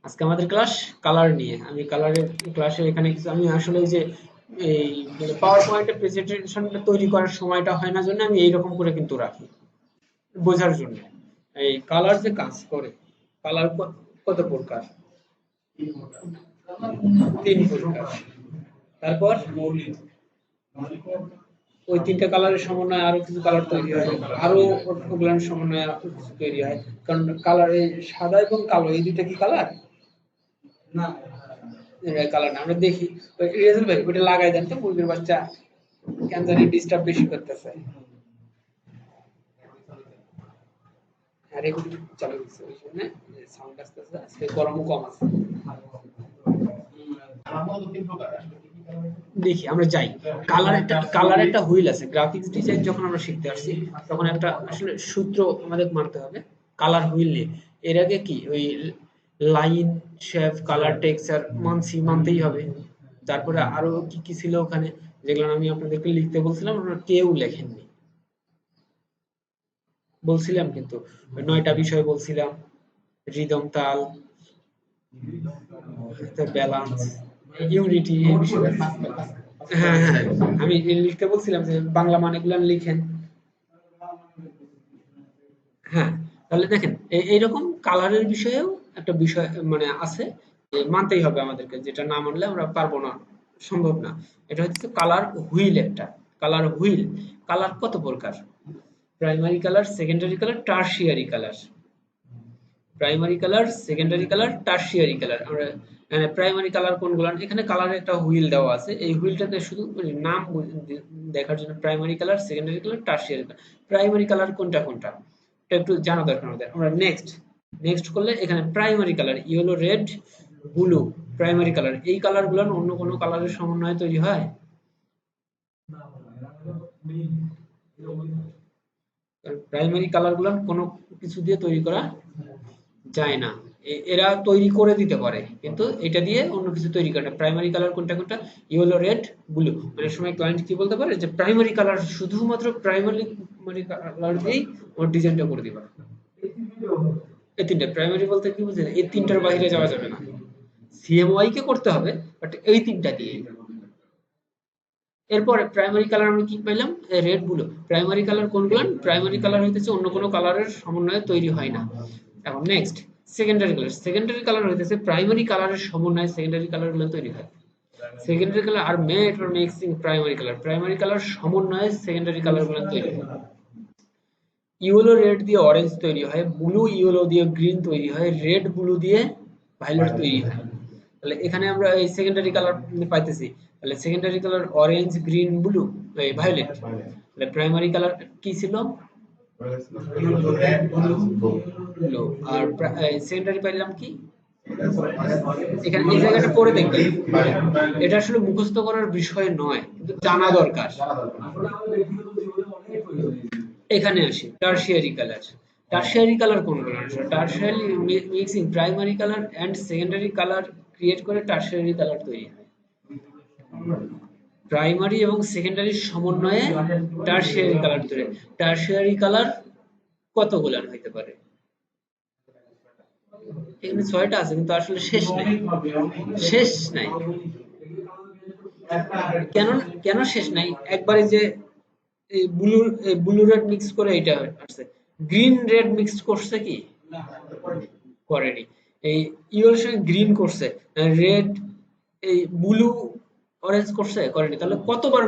আজকে আমাদের class colour নিয়ে। আমি কালারের ক্লাসে এখানে আমি আসলে যে এই পাওয়ার পয়েন্টে প্রেজেন্টেশনটা তৈরি করার সময়টা হয় না জন্য আমি এইরকম করে কিন্তু রাখি বোঝার জন্য। এই কালার যে কাজ করে, কালার কত প্রকার? তিন প্রকার। তারপর ওই তিনটা কালারের সমন্বয়ে আরো কিছু কালার তৈরি হয়, আরো ওগুলোর সমন্বয়ে আরো কিছু তৈরি হয়। কারণ কালার এই সাদা এবং কালো এই দুইটা কি কালার? না, কালার না। আমরা দেখি রেজাল্ট ভাই ওটা লাগাই দেন তো, মুরগির বাচ্চা কেন জানি ডিস্টার্ব বেশি করতেছে। আর এগুলো চালু দিচ্ছে ওই জন্য সাউন্ড আসতেছে, আজকে গরমও কম আছে। দেখি আমরা যাই। কালার একটা হুইল আছে। গ্রাফিক্স ডিজাইন যখন আমরা শিখতে আসছি তখন একটা আসলে সূত্র আমাদের মানতে হবে কালার হুইল নিয়ে। এর আগে কি ওই লাইন, শেপ, কালার, টেক্সচার মানতেই হবে। তারপরে আরো কি কি ছিল ওখানে, যেগুলো আমি আপনাদেরকে লিখতে বলছিলাম আপনারা কেউ লেখেননি। বলছিলাম কিন্তু 9টা বিষয় বলছিলাম, রিদম, তাল, ব্যালান্স, ইউনিটি, এই বিষয়গুলো। হ্যাঁ হ্যাঁ, আমি লিখতে বলছিলাম যে বাংলা মানেগুলো লিখেন। হ্যাঁ, তাহলে দেখেন এইরকম কালারের বিষয়েও একটা বিষয় মানে আছে যে মানতেই হবে আমাদেরকে, যেটা না মানলে আমরা পারবো না, সম্ভব না। এটা হচ্ছে কালার হুইল। একটা কালার হুইল। কালার কত প্রকার? Primary colour, secondary colour, tertiary colour. Primary colour, secondary colour, tertiary colour. আমরা প্রাইমারি কালার কোনগুলো? এখানে কালারের একটা হুইল দেওয়া আছে, এই হুইলটাতে শুধু নাম দেখার জন্য primary colour, secondary colour, tertiary colour. Primary colour কোনটা কোনটা এটা একটু জানা দরকার আমাদের। আমরা নেক্সট করলে এখানে primary colour yellow, red, blue primary colour. এই কালার গুলো অন্য কোনো কালারের সমন্বয়ে তৈরি হয়? প্রাইমারি কালার গুলো কোনো কিছু দিয়ে তৈরি করা যায় না। এরা তৈরি করে দিতে পারে কিন্তু এটা দিয়ে অন্য কিছু তৈরি করে না। প্রাইমারি কালার কোনটা কোনটা? Yellow, red, blue. অনেক সময় ক্লায়েন্ট কি বলতে পারে যে প্রাইমারি কালার, শুধুমাত্র প্রাইমারি কালার দিয়েই ওর ডিজাইনটা করে দিবা। এই তিনটা প্রাইমারি বলতে কি বুঝেন? এই তিনটার বাইরে যাওয়া যাবে না। সিএমওয়াই কে করতে হবে, বাট এই তিনটা দিয়ে। এরপরে প্রাইমারি কালার আমরা কি পাইলাম? Red, blue. প্রাইমারি কালার কোনগুলো? প্রাইমারি কালার হইতেছে অন্য কোনো কালারের সমন্বয়ে তৈরি হয় না। এখন next secondary colour. Secondary colour হইতেছে প্রাইমারি কালারের সমন্বয়ে সেকেন্ডারি কালার গুলো তৈরি হয়। Secondary colour are made for mixing primary colour. Primary colour সমন্বয়ে সেকেন্ডারি কালার গুলো তৈরি হয়। ইয়েলো রেড দিয়ে অরেঞ্জ তৈরি হয়, ব্লু ইয়েলো দিয়ে গ্রিন তৈরি হয়, রেড ব্লু দিয়ে ভায়োলেট তৈরি হয়। তাহলে এখানে আমরা এই সেকেন্ডারি কালার পাইতেছি। তাহলে secondary colour orange, green, blue, এই ভায়োলেট। তাহলে প্রাইমারি কালার কি ছিল? ব্লু। আর সেকেন্ডারি পাইলাম কি? এখানে এই জায়গাটা পড়ে দেখবেন। এটা আসলে মুখস্থ করার বিষয় নয়, কিন্তু জানা দরকার। এখানে আসি টারশিয়ারি কালার। টারশিয়ারি কালার কোনগুলো? Tertiary mixing primary colour and secondary colour create করে টারশিয়ারি কালার তৈরি হয়। প্রাইমারি এবং সেকেন্ডারির সমন্বয়ে টারশিয়ারি কালার তৈরি হয়। টারশিয়ারি কালার কতগুলো হইতে পারে? এখানে 6টা আছে কিন্তু আসলে শেষ নাই। শেষ নাই। কেন? কেন শেষ নাই? একবারে যে এই ব্লু রেড মিক্স করে এটা আসছে। গ্রিন রেড মিক্স করছে কি? করেনি। এই ইয়েলোর সঙ্গে গ্রিন করছে, রেড, এই ব্লু অরেঞ্জ করছে, করেনি। তাহলে কতবার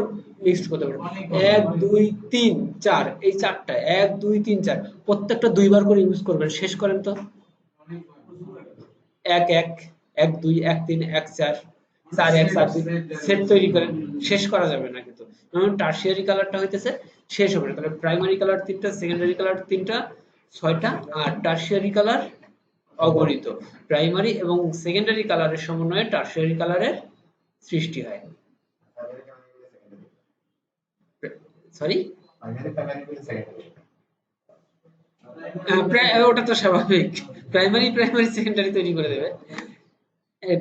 মিক্সড করতে পারবে? 1 2 3 4, এই চারটা 1 2 3 4 প্রত্যেকটা দুইবার করে ইউজ করবেন। শেষ করেন তো। 1 1 1 2 1 3 1 4 4 1 4 2 সেট তৈরি করেন। শেষ করা যাবে না কিন্তু। কারণ টারশিয়ারি কালারটা হইতেছে শেষ হবে না। তাহলে প্রাইমারি কালার 3টা, সেকেন্ডারি কালার 3টা, 6টা। আর টারশিয়ারি কালার অগণিত। প্রাইমারি এবং সেকেন্ডারি কালারের সমন্বয়ে টারশিয়ারি কালারের সৃষ্টি হয়। সরি, ওটা তো স্বাভাবিক। প্রাইমারি সেকেন্ডারি তৈরি করে দেবে।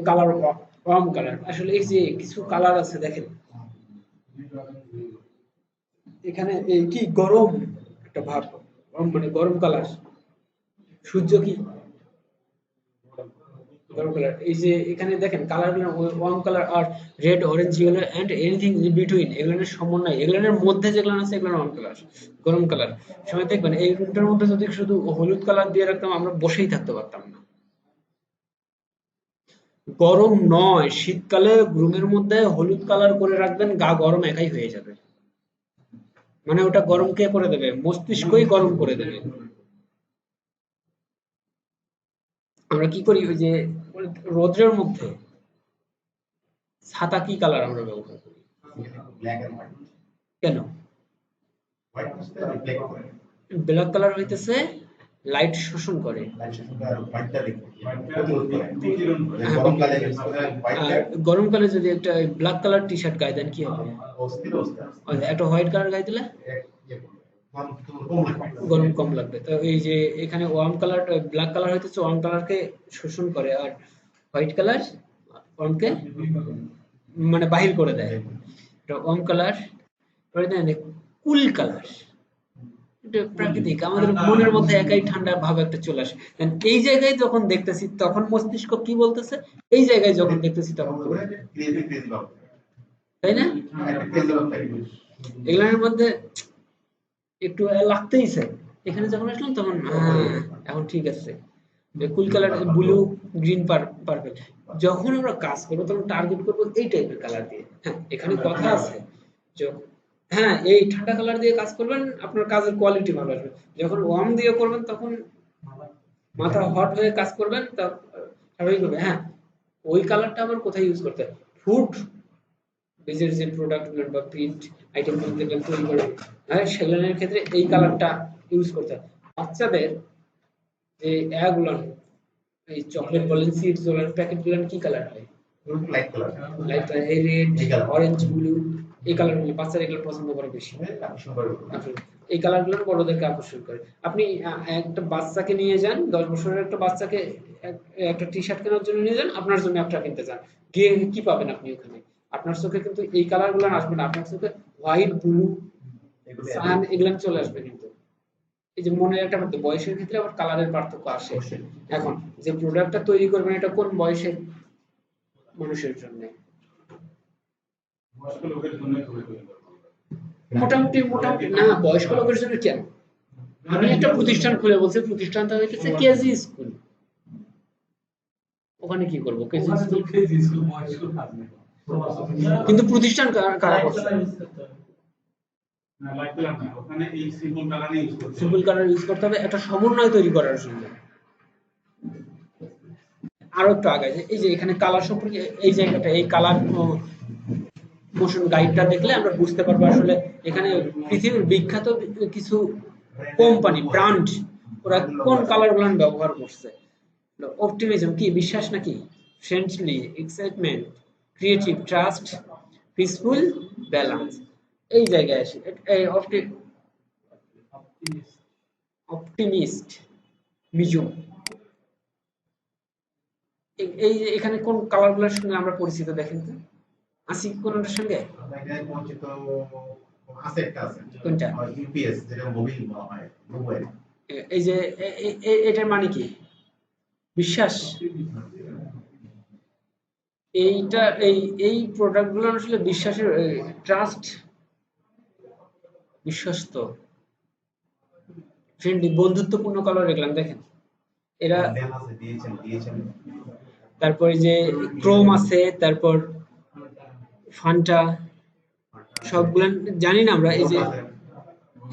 কালার, কম কালার আসলে এই যে কিছু কালার আছে দেখেন এখানে। এই কি গরম, একটা ভাব, মানে গরম কালার। সূর্য কি গরম কালার। এই যে এখানে দেখেন কালার গুলো, warm colour are red, orange, yellow and anything in between, এগুলোর সমন্বয়, এগুলোর মধ্যে যেগুলো আছে এগুলো ওয়ার্ম কালার, গরম কালার। সময় দেখবেন এই রুমটার মধ্যে যদি শুধু হলুদ কালার দিয়ে রাখতাম আমরা বসেই থাকতে পারতাম না। গরম নয়, শীতকালে রুমের মধ্যে হলুদ কালার করে রাখবেন, গা গরম একাই হয়ে যাবে। মানে ওটা গরম কে করে দেবে? মস্তিষ্কই গরম করে দেবে। আমরা কি করি, ওই যে রোদ্রের মধ্যে ছাতা কি কালার আমরা ব্যবহার করি? Black and white. কেন? হোয়াইট রিফ্লেক্ট করে, ব্ল্যাক কালার হইতেছে লাইট শোষণ করে। লাইট শোষণ করে, আর হোয়াইটটা প্রতিরোধ করে। গরম কালে ইউজ করে আর হোয়াইটটা। গরমকালে যদি একটা ব্ল্যাক কালার টি শার্ট গায়ে দেন কি হবে? অস্থির অবস্থা। একটা হোয়াইট কালার গায়ে দিলে গরম কম লাগবে। তো এই যে এখানে ওয়ার্ম কালার, ব্ল্যাক কালার হইতেছে ওয়ার্ম কালারকে শোষণ করে, আর হোয়াইট কালার ওয়ার্মকে মানে বাহির করে দেয়। এটা ওয়ার্ম কালার। পরে দেন কুল কালার, এটা প্রাকৃতিক, আমাদের মনের মধ্যে একাই ঠান্ডা ভাব একটা চলে আসে। And এই জায়গায় যখন দেখতেছি তখন মস্তিষ্ক কি বলতেছে, এই জায়গায় যখন দেখতেছি তখন কি বলতেছে? তাই না? এগুলোর মধ্যে একটু লাগতেই চাই। এখানে যখন আসলাম তখন এখন ঠিক আছে। কুল কালার, ব্লু, গ্রিন, পার্পল। যখন আমরা কাজ করবো তখন টার্গেট করবো এই টাইপের কালার দিয়ে। হ্যাঁ, এখানে কথা আছে। হ্যাঁ, এই ঠান্ডা কালার দিয়ে কাজ করবেন, আপনার কাজের কোয়ালিটি ভালো আসবে। যখন ওয়ার্ম দিয়ে করবেন তখন মাথা হট হয়ে কাজ করবেন, তা স্বাভাবিক হবে। হ্যাঁ, ওই কালারটা আবার কোথায় ইউজ করতে হয়? ফুড বেজের যে প্রোডাক্ট গুলো বা প্রিন্ট আইটেম গুলো যেগুলো তৈরি করে, হ্যাঁ, সেগুলোর ক্ষেত্রে এই কালারটা ইউজ করতে হয়। বাচ্চাদের যে এগুলো, এই চকলেট বলেন, সিডস বলেন, প্যাকেট গুলো কি কালার হয়? Light colour. লাইট কালার, এই রেড, অরেঞ্জ, ব্লু, এই কালার গুলো বাচ্চারা এগুলো পছন্দ করে বেশি। আকর্ষণ করে। এই কালার গুলো বড়দেরকে আকর্ষণ করে। আপনি একটা বাচ্চাকে নিয়ে যান, 10 বছরের একটা বাচ্চাকে একটা টি শার্ট কেনার জন্য নিয়ে যান, আপনার জন্য একটা কিনতে যান, গিয়ে কি পাবেন আপনি ওখানে? আপনার চোখে কিন্তু এই কালার গুলো আসবে না, আপনার চোখে হোয়াইট, ব্লু, সান এগুলো চলে আসবে। কিন্তু এই যে মনের একটা বয়সের ক্ষেত্রে আবার কালারের পার্থক্য আসে। এখন যে প্রোডাক্টটা তৈরি করবেন এটা কোন বয়সের মানুষের জন্য? মোটামুটি না, বয়স্ক লোকের জন্য কেন? আমি একটা প্রতিষ্ঠান খুলে বলছি, প্রতিষ্ঠানটা হইতেছে কেজি স্কুল। ওখানে কি করব? কেজি স্কুল কিন্তু প্রতিষ্ঠান কারা করছে? সিম্পল কালার ইউজ করতে হবে একটা সমন্বয় তৈরি করার জন্য। আরো একটু আগে, এই যে এখানে কালার সম্পর্কে এই জায়গাটা, এই কালার মোশন গাইডটা দেখলে আমরা বুঝতে পারবো আসলে এখানে পৃথিবীর বিখ্যাত কিছু কোম্পানি, ব্র্যান্ড, ওরা কোন কালার গুলো ব্যবহার করছে। অপটিমিজম কি বিশ্বাস নাকি? Friendly, excitement, creative, trust, peaceful, balance. এই জায়গায় আসে এই অপটিমিস্ট, মিজুম। এই যে এখানে কোন কালারগুলোর সঙ্গে আমরা পরিচিত দেখেন তো? আসি কোনটার সঙ্গে? পরিচিত আছে, একটা আছে। কোনটা? ইউপিএস, যেটা মোবাইল বলা হয়, মোবাইল। এই যে এটার মানে কি? বিশ্বাস। এইটা এই এই প্রোডাক্টগুলো আসলে বিশ্বাসের, ট্রাস্ট, বিশ্বস্ত, ফ্রেন্ডলি, বন্ধুত্বপূর্ণ কালার এগুলো দেখেন। এরা তারপরে যে ক্রোম আছে, তারপর ফান্টা, সবগুলো জানি না আমরা। এই যে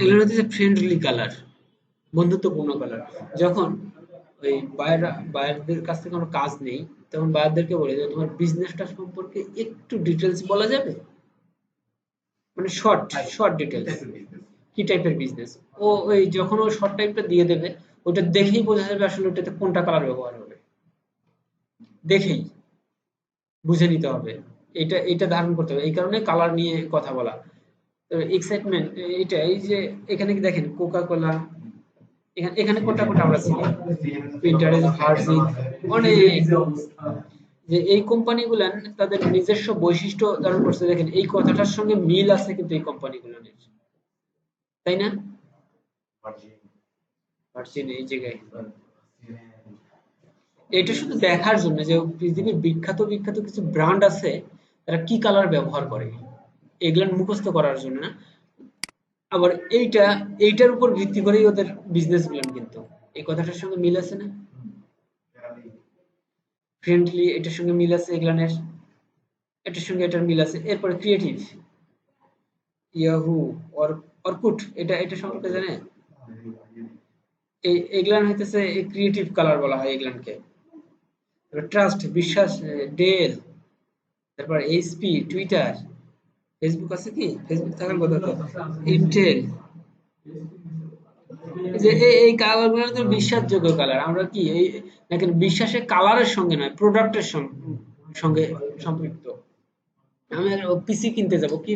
এগুলো হচ্ছে ফ্রেন্ডলি কালার, বন্ধুত্বপূর্ণ কালার। যখন ওই বায়ারদের কাছ থেকে কোনো কাজ নেই তখন বায়ারদেরকে বলে যে তোমার বিজনেসটা সম্পর্কে একটু ডিটেলস বলা যাবে, মানে শর্ট ডিটেলস, কি টাইপের বিজনেস। ওই যখন ও শর্ট টাইপটা দিয়ে দেবে, ওটা দেখেই বোঝা যাবে আসলে ওটাতে কোনটা কালার ব্যবহার হবে, দেখেই বুঝে নিতে হবে। এটা ধারণ করতে হবে। এই কারণে কালার নিয়ে কথা বলা। এক্সাইটমেন্ট, এটা এই যে এখানে কি দেখেন কোকা কোলা, এখানে কোনটা কোনটা আমরা চিনি? পিন্টারেস্ট, ভার্জিন, অনেক। যে এই কোম্পানিগুলো তাদের নিজস্ব বৈশিষ্ট্য ধারণ করছে। দেখেন এই কথাটার সঙ্গে মিল আছে কিন্তু এই কোম্পানিগুলোর, তাই না? ভার্জিন এই জায়গায় এটা শুধু দেখার জন্য যে পৃথিবীর বিখ্যাত বিখ্যাত কিছু ব্র্যান্ড আছে তারা কি কালার ব্যবহার করে এগুলো মুখস্থ করার জন্য না। আবার এইটার উপর ভিত্তি করেই ওদের বিজনেস প্ল্যান, কিন্তু এই কথাটার সঙ্গে মিল আছে না? ফ্রেন্ডলি এটার সঙ্গে মিল আছে, এগুলানের এটার সঙ্গে এটার মিল আছে। এরপরে ক্রিয়েটিভ, ইয়াহু, অরকুট, এটা সম্পর্কে জানে? এগুলান হইতেছে ক্রিয়েটিভ কালার বলা হয় এগুলানকে। ট্রাস্ট বিশ্বাস, ডেল, তারপর এইচপি, টুইটার, ফেসবুক আছে কি? ফেসবুক থাকার কথা তো। ইন্টেল, যে এই কালার গুলো তো বিশ্বাসযোগ্য কালার। আমরা কি এই দেখেন বিশ্বাসের কালারের সঙ্গে নয়, প্রোডাক্টের সঙ্গে সম্পৃক্ত। আমি পিসি কিনতে যাব কি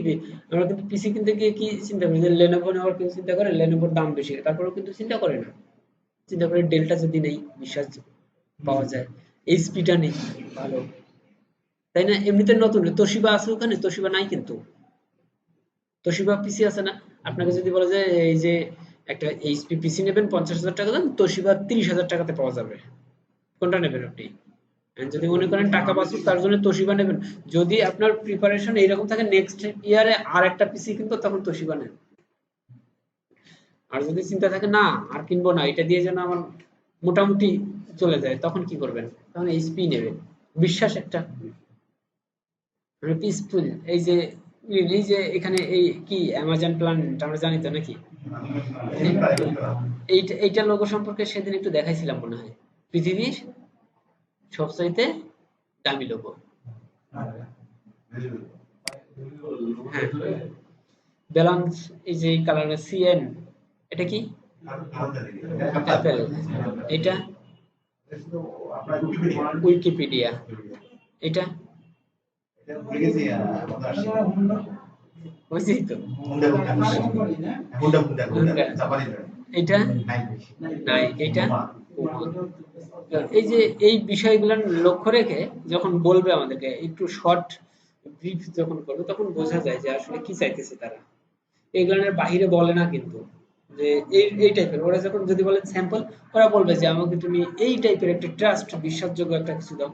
আমরা কিন্তু পিসি কিনতে গিয়ে কি চিন্তা করি যে লেনোভো নেওয়ার কিন্তু চিন্তা করে, লেনোভোর দাম বেশি, তারপরেও কিন্তু চিন্তা করে না, চিন্তা করে ডেলটা যদি নেই বিশ্বাস পাওয়া যায়, এইচপিটা নেই ভালো, তাই না? এমনিতে নতুন তোশিবা আছে ওখানে, তোশিবা নাই কিন্তু, তোশিবা পিসি আছে না? আপনাকে যদি বলা যায় এই যে একটা এইচপি পিসি নেবেন 50,000 টাকা দাম, তোশিবা 30,000 টাকাতে পাওয়া যাবে, কোনটা নেবেন আপনি? যদি মনে করেন টাকা বাঁচুক তার জন্য তোশিবা নেবেন, যদি আপনার প্রিপারেশন এইরকম থাকে নেক্সট ইয়ারে আর একটা পিসি কিনবো, তখন তোশিবা নেন। আর যদি চিন্তা থাকে না আর কিনবো না, এটা দিয়ে যেন আমার মোটামুটি চলে যায়, তখন কি করবেন? তখন এইচপি নেবেন। বিশ্বাস একটা, মানে পিসফুল। এই যে এখানে এই কি অ্যামাজন প্ল্যানেট আমরা জানি তো নাকি? এইটা লোগো সম্পর্কে সেদিন একটু দেখাইছিলাম মনে হয়, পৃথিবীর সবচাইতে দামি লোগো। হ্যাঁ, ব্যালান্স, এই যে কালারের সিএন, এটা কি? অ্যাপেল। এটা উইকিপিডিয়া। এটা বুঝছি তো। এটা নাই, এটা এই যে এই বিষয়গুলো লক্ষ্য রেখে যখন বলবে আমাদেরকে একটু শর্ট ব্রিফ যখন করবে, তখন বোঝা যায় যে আসলে কি চাইতেছে তারা। এগুলোর বাইরে বলে না কিন্তু, যে এই টাইপের ওরা যখন যদি বলে স্যাম্পল, ওরা বলবে যে আমাকে তুমি এই টাইপের একটা ট্রাস্ট বিশ্বাসযোগ্য একটা কিছু দাও,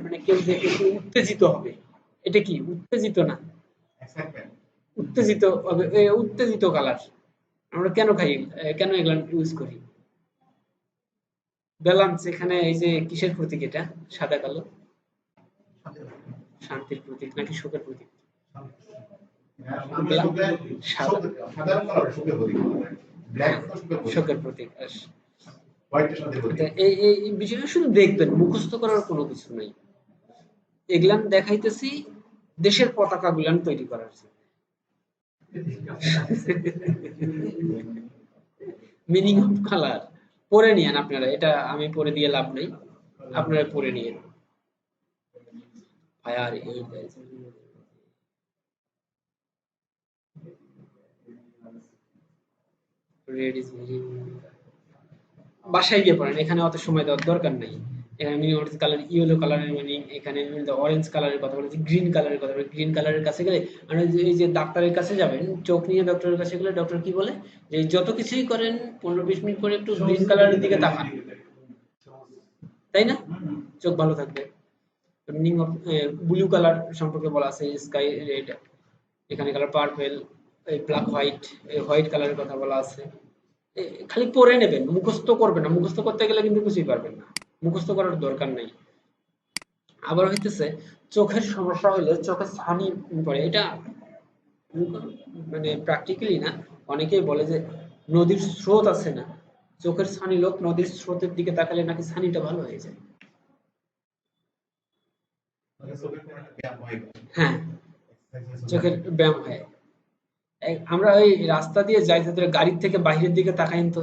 মানে কেউ দেখে একটু উত্তেজিত হবে। এটা কি উত্তেজিত না? উত্তেজিত হবে, উত্তেজিত কালার আমরা কেন খাই, কেন এগুলো ইউজ করি? ব্যালান্স, এখানে এই যে কিসের প্রতীক? এটা সাদা কালো শান্তির প্রতীক নাকি শোকের প্রতীক? শোকের প্রতীক। এই বিষয়টা শুধু দেখবেন, মুখস্থ করার কোনো কিছু নাই। এগুলান দেখাইতেছি দেশের পতাকা গুলান তৈরি করার মিনিং অফ কালার পড়ে নিয়েন আপনারা, এটা আমি পড়ে দিয়ে লাভ নেই, আপনারা পড়ে নিয়েন। ফায়ার, রেড ইজ ভেরি, বাসায় গিয়ে পড়েন, এখানে অত সময় দেওয়ার দরকার নেই। এখানে মিনিমাম কালার, ইয়েলো কালারের মিনিং, এখানে অরেঞ্জ কালারের কথা বলেছি, গ্রিন কালারের কথা বলেছি। গ্রিন কালারের কাছে গেলে আর এই যে ডাক্তারের কাছে যাবেন, চোখ নিয়ে ডক্টরের কাছে গেলে ডক্টর কি বলে যে যত কিছুই করেন 15-20 মিনিট পরে একটু গ্রিন কালারের দিকে তাকান, তাই না? চোখ ভালো থাকবে। মিনিং অফ ব্লু কালার সম্পর্কে বলা আছে, স্কাই রেড, এখানে colour purple, black white, white কালারের কথা বলা আছে। খালি পড়ে নেবেন, মুখস্থ করবেন না। মুখস্থ করতে গেলে কিন্তু কিছুই পারবেন না, মুখস্থ করার দরকার নাই। আবার হইতেছে চোখের সমস্যা হলে চোখে ছানি পড়ে, এটা মানে প্র্যাকটিক্যালি না, অনেকেই বলে যে নদীর স্রোত আছে না, চোখের ছানি লোক নদীর স্রোতের দিকে তাকালে নাকি ছানিটা ভালো হয়ে যায়। হ্যাঁ, চোখের ব্যায়াম হয়। আমরা ওই রাস্তা দিয়ে যাইতে ধরে গাড়ির থেকে বাইরের দিকে তাকাইন তো,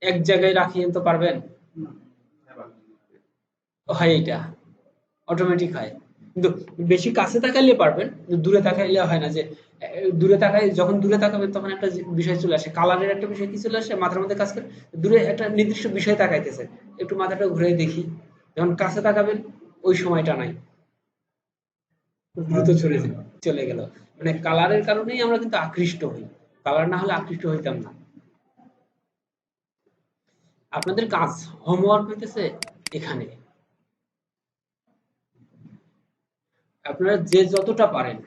এক জায়গায় রাখিয়েন তো পারবেন? হয়, এটা অটোমেটিক হয়। কিন্তু বেশি কাছে তাকাইলে পারবেন, দূরে তাকাইলে হয় না। যে দূরে তাকাই, যখন দূরে তাকাবেন তখন একটা বিষয় চলে আসে, কালারের একটা বিষয় কি চলে আসে মাথার মধ্যে কাজ করে, দূরে একটা নির্দিষ্ট বিষয় তাকাইতেছে, একটু মাথাটা ঘুরে দেখি। যখন কাছে তাকাবেন ওই সময়টা নাই, দ্রুত চলে গেল। মানে কালারের কারণেই আমরা কিন্তু আকৃষ্ট হই। কালার না হলে আকৃষ্ট হইতাম না। আপনাদের কাজ হোমওয়ার্ক হইতেছে এখানে, আপনারা যে যতটা পারেন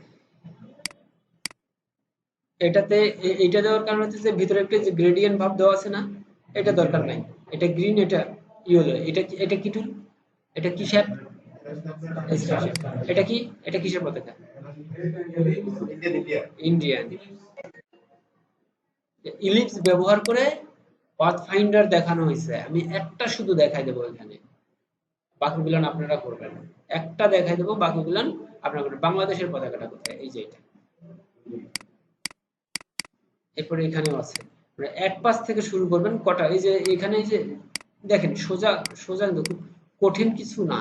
এটাতে এইটা দেওয়ার কারণ হচ্ছে যে ভিতরে একটা যে গ্রেডিয়েন্ট ভাব দেওয়া আছে না, এটা দরকার নাই। এটা গ্রিন, এটা ইয়েলো, এটা কি টুল, এটা কি শেপ, এটা কি, এটা কিসের পতাকা, ইন্ডিয়ান। ইলিপস ব্যবহার করে পাথ ফাইন্ডার দেখানো হয়েছে, আমি একটা শুধু দেখাই দেবো এখানে, বাকিগুলো আপনারা করবেন। একটা দেখাই দেবো, বাকিগুলো আপনারা করবেন। বাংলাদেশের পতাকাটা কোথায়, এই যে এটা, এরপরে এখানেও আছে। মানে এক পাশ থেকে শুরু করবেন, কটা, এই যে এখানে, এই যে দেখেন সোজা সোজা, কিন্তু খুব কঠিন কিছু না।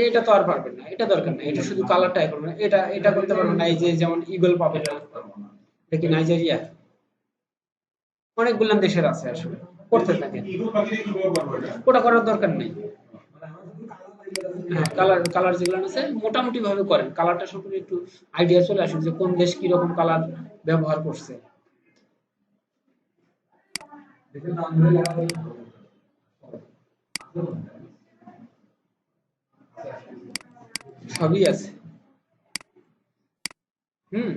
এটা তো আর পারবেন না, এটা দরকার না, এটা শুধু কালারটাই করবেন। এটা করতে পারবেন না, এই যে যেমন ঈগল পাবেন না, এটা কি নাইজেরিয়া, অনেকগুলো দেশের আছে, আসলে করতে থাকেন, ওটা করার দরকার নেই। হ্যাঁ, কালার কালার যেগুলো আছে মোটামুটি ভাবে করেন, কালারটা সম্পর্কে একটু আইডিয়া চলে আসুক যে কোন দেশ কি রকম কালার ব্যবহার করছে। সবই আছে। হুম,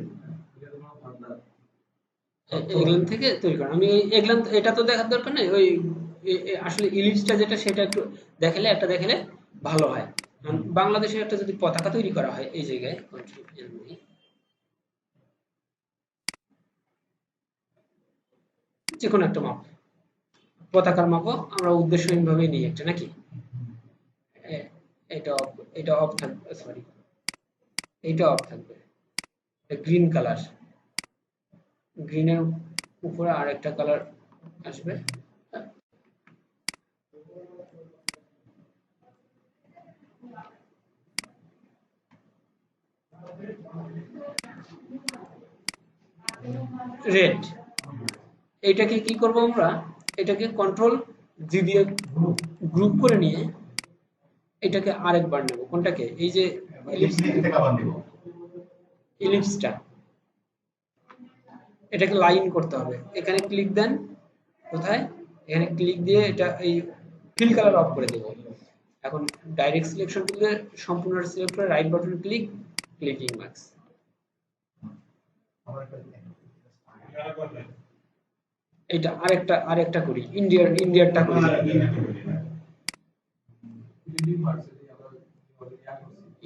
এগুলান থেকে তৈরি করেন। আমি এগুলান, এটা তো দেখার দরকার নেই, ওই আসলে ইলিপসটা যেটা সেটা একটু দেখালে, একটা দেখালে ভালো হয়। বাংলাদেশের একটা যদি পতাকা তৈরি করা হয়, এই জায়গায় যে কোনো একটা মাপ, পতাকার মাপও আমরা উদ্দেশ্যহীন ভাবে নিই একটা, নাকি এটা অফ, এটা অফ থাকবে, সরি এটা অফ থাকবে, গ্রিন কালার, গ্রিনের উপরে আর একটা কালার আসবে, রেড। এটাকে কি করব আমরা, এটাকে কন্ট্রোল জি দিয়ে গ্রুপ করে নিয়ে এটাকে আরেকবার নেব, কোনটাকে, এই যে ইলিপসটা, এটাকে লাইন করতে হবে। এখানে ক্লিক দেন, কোথায়, এখানে ক্লিক দিয়ে এটা এই ফিল কালার অফ করে দেব। এখন ডাইরেক্ট সিলেকশন টুলে সম্পূর্ণ সিলেক্ট করে right button click, clicking marks. এটা আরেকটা করি, ইন্ডিয়ারটা করি।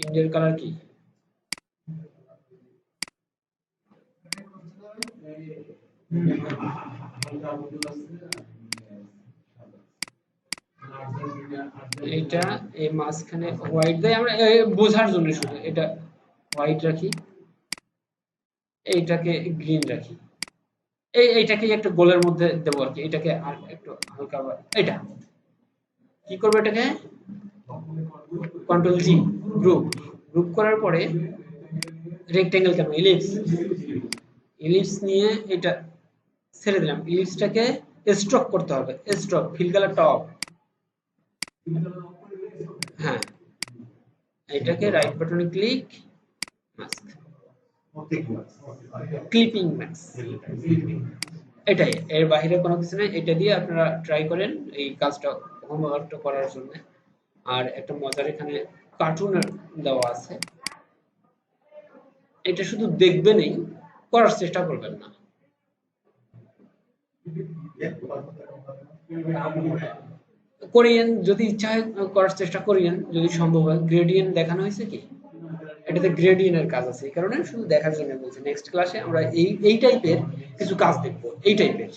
ইন্ডিয়ার কালার কি, এটা এই মাঝখানে হোয়াইট দেয়, আমরা বোঝার জন্য শুধু এটা হোয়াইট রাখি, এইটাকে গ্রিন রাখি, এইটাকে একটা গোলের মধ্যে দেবো আর কি। এটাকে আর একটু হালকা, এটা কি করবো, এটাকে কন্ট্রোল জি, গ্রুপ, গ্রুপ করার পরে রেক্টেঙ্গেল কেন, ইলিপস, ইলিপস নিয়ে এটা ছেড়ে দিলাম। ইলিপসটাকে স্ট্রোক করতে হবে, স্ট্রোক, ফিল কালার টপ, হ্যাঁ, এটাকে রাইট বাটনে ক্লিক, মাস্ক, ক্লিপিং মাস্ক, এটাই, এর বাইরে কোনো কিছু নেই। এটা দিয়ে আপনারা ট্রাই করেন এই কাজটা, হোমওয়ার্কটা করার জন্য। আর একটা মজার এখানে কার্টুন দেওয়া আছে, এটা শুধু দেখবেনই, করার চেষ্টা করবেন না। কোরিয়ান যদি ইচ্ছা হয় করার চেষ্টা করিয়েন, যদি সম্ভব হয়। গ্রেডিয়েন্ট দেখানো হয়েছে কি, এটাতে গ্রেডিয়েন্টের কাজ আছে, এই কারণে শুধু দেখার জন্য বলছি। নেক্সট ক্লাসে আমরা এই টাইপের কিছু কাজ দেখবো, এই টাইপের।